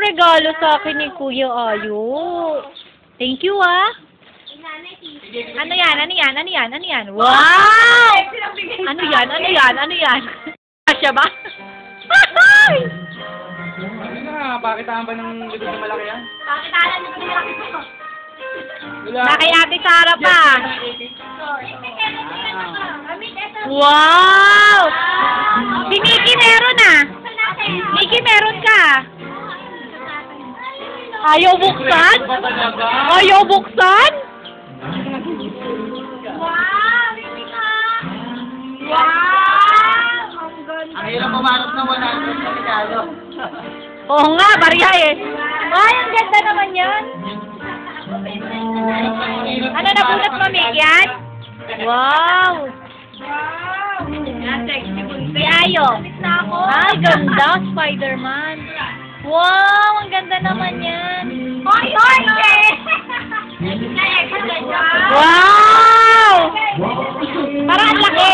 regalo sa akin ni Kuya Ayo. Thank you, ah. Ano yan? Ano yan? Ano yan? Ano yan? Wow! Ano yan? Ano yan? Ano yan? Kasya ba? Ano na, pakitaan ba ng likod na malaki yan? Pakitaan ng likod na malaki po. Na kay Ate Sara pa. Wow! Si Nikki meron ah. Nikki meron ka. Ayaw buksan? Ayaw buksan? Wow! Baby ka! Wow! Ang ganda. Ang hirap pumanap ng 100 na regalo. Oo nga, barya eh. Ay, ang ganda naman yan. Ano na bunot mo, Migyan? Wow! Si Ayo. Ay, ganda, Spider-Man. Wow, ang ganda naman yan. Hoy! Hoy! Wow! Parang ang laki.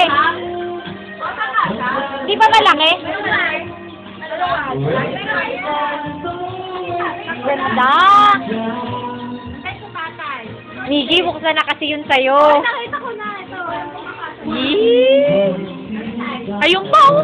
Di ba malaki? Ganda. Miggy, buksan na kasi yun sa'yo. Nakita ko na ito. Yee! Ayun pa, oh.